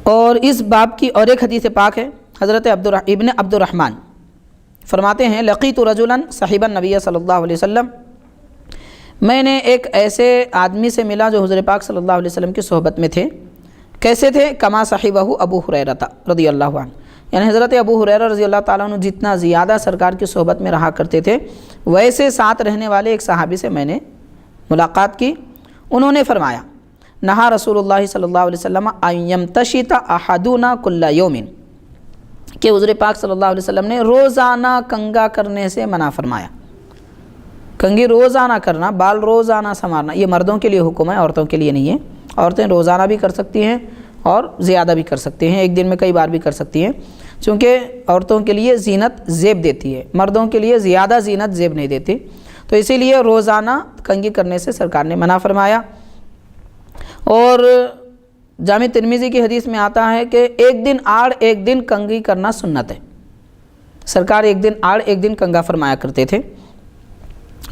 اور اس باب کی اور ایک حدیث پاک ہے، حضرت ابن عبد الرحمن فرماتے ہیں لقیت رجلا صحیب النبی صلی اللہ علیہ وسلم، میں نے ایک ایسے آدمی سے ملا جو حضور پاک صلی اللہ علیہ وسلم کی صحبت میں تھے۔ کیسے تھے؟ کما صحیبہ ابو ہریرہ رضی اللہ عنہ، یعنی حضرت ابو ہریرہ رضی اللہ تعالیٰ عنہ جتنا زیادہ سرکار کی صحبت میں رہا کرتے تھے، ویسے ساتھ رہنے والے ایک صحابی سے میں نے ملاقات کی۔ انہوں نے فرمایا نہا رسول اللہ صلی اللہ علیہ وسلم ان یمتشط احدنا کل یوم، کہ حضور پاک صلی اللہ علیہ وسلم نے روزانہ کنگا کرنے سے منع فرمایا۔ کنگھی روزانہ کرنا، بال روزانہ سنوارنا، یہ مردوں کے لیے حکم ہے، عورتوں کے لیے نہیں ہے۔ عورتیں روزانہ بھی کر سکتی ہیں اور زیادہ بھی کر سکتی ہیں، ایک دن میں کئی بار بھی کر سکتی ہیں، چونکہ عورتوں کے لیے زینت زیب دیتی ہے، مردوں کے لیے زیادہ زینت زیب نہیں دیتی، تو اسی لیے روزانہ کنگھی کرنے سے سرکار نے منع فرمایا۔ اور جامع ترمذی کی حدیث میں آتا ہے کہ ایک دن آڑ ایک دن کنگھی کرنا سنت ہے، سرکار ایک دن آڑ ایک دن کنگھا فرمایا کرتے تھے،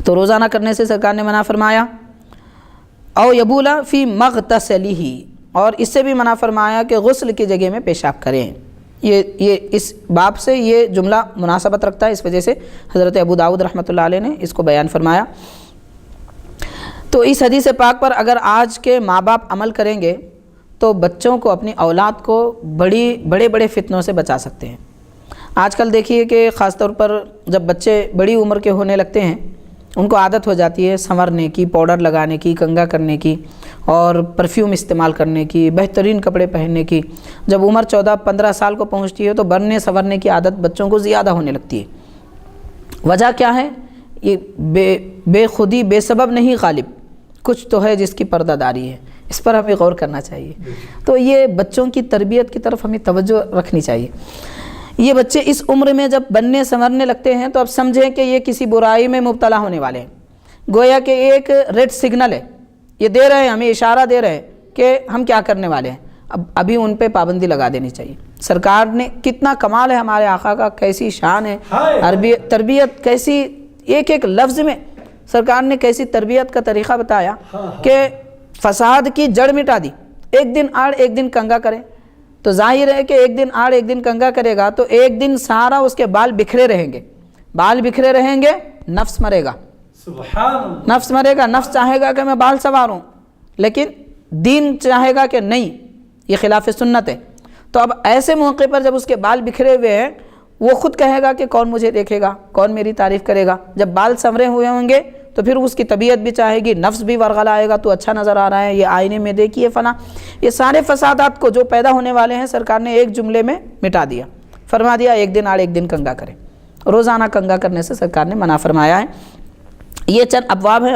تو روزانہ کرنے سے سرکار نے منع فرمایا۔ او یبولا فی مغتسلہ، اور اس سے بھی منع فرمایا کہ غسل کی جگہ میں پیشاب کریں۔ یہ اس باب سے یہ جملہ مناسبت رکھتا ہے، اس وجہ سے حضرت ابو داؤد رحمۃ اللہ علیہ نے اس کو بیان فرمایا۔ تو اس حدیث پاک پر اگر آج کے ماں باپ عمل کریں گے تو بچوں کو، اپنی اولاد کو بڑے بڑے فتنوں سے بچا سکتے ہیں۔ آج کل دیکھیے کہ خاص طور پر جب بچے بڑی عمر کے ہونے لگتے ہیں، ان کو عادت ہو جاتی ہے سنورنے کی، پاؤڈر لگانے کی، کنگھا کرنے کی، اور پرفیوم استعمال کرنے کی، بہترین کپڑے پہننے کی۔ جب عمر 14-15 سال کو پہنچتی ہے تو بننے سنورنے کی عادت بچوں کو زیادہ ہونے لگتی ہے۔ وجہ کیا ہے؟ یہ بے خودی بے سبب نہیں غالب، کچھ تو ہے جس کی پردہ داری ہے، اس پر ہمیں غور کرنا چاہیے۔ تو یہ بچوں کی تربیت کی طرف ہمیں توجہ رکھنی چاہیے۔ یہ بچے اس عمر میں جب بننے سنورنے لگتے ہیں تو اب سمجھیں کہ یہ کسی برائی میں مبتلا ہونے والے ہیں، گویا کہ ایک ریڈ سگنل ہے، یہ دے رہے ہیں، ہمیں اشارہ دے رہے ہیں کہ ہم کیا کرنے والے ہیں۔ ابھی ان پہ پابندی لگا دینی چاہیے۔ سرکار نے کتنا کمال ہے ہمارے آقا کا، کیسی شان ہے، تربیت کیسی، ایک ایک لفظ میں سرکار نے کیسی تربیت کا طریقہ بتایا کہ فساد کی جڑ مٹا دی۔ ایک دن آڑ ایک دن کنگھا کرے، تو ظاہر ہے کہ ایک دن آڑ ایک دن کنگھا کرے گا تو ایک دن سارا اس کے بال بکھرے رہیں گے، بال بکھرے رہیں گے، نفس مرے گا، نفس مرے گا۔ نفس چاہے گا کہ میں بال سنواروں، لیکن دین چاہے گا کہ نہیں، یہ خلاف سنت ہے۔ تو اب ایسے موقع پر جب اس کے بال بکھرے ہوئے ہیں، وہ خود کہے گا کہ کون مجھے دیکھے گا، کون میری تعریف کرے گا۔ جب بال سنورے ہوئے ہوں گے تو پھر اس کی طبیعت بھی چاہے گی، نفس بھی ورغلائے گا، تو اچھا نظر آ رہا ہے، یہ آئینے میں دیکھیے فلاں۔ یہ سارے فسادات کو جو پیدا ہونے والے ہیں سرکار نے ایک جملے میں مٹا دیا، فرما دیا ایک دن آڑ ایک دن کنگھا کریں۔ روزانہ کنگھا کرنے سے سرکار نے منع فرمایا ہے۔ یہ چند ابواب ہیں۔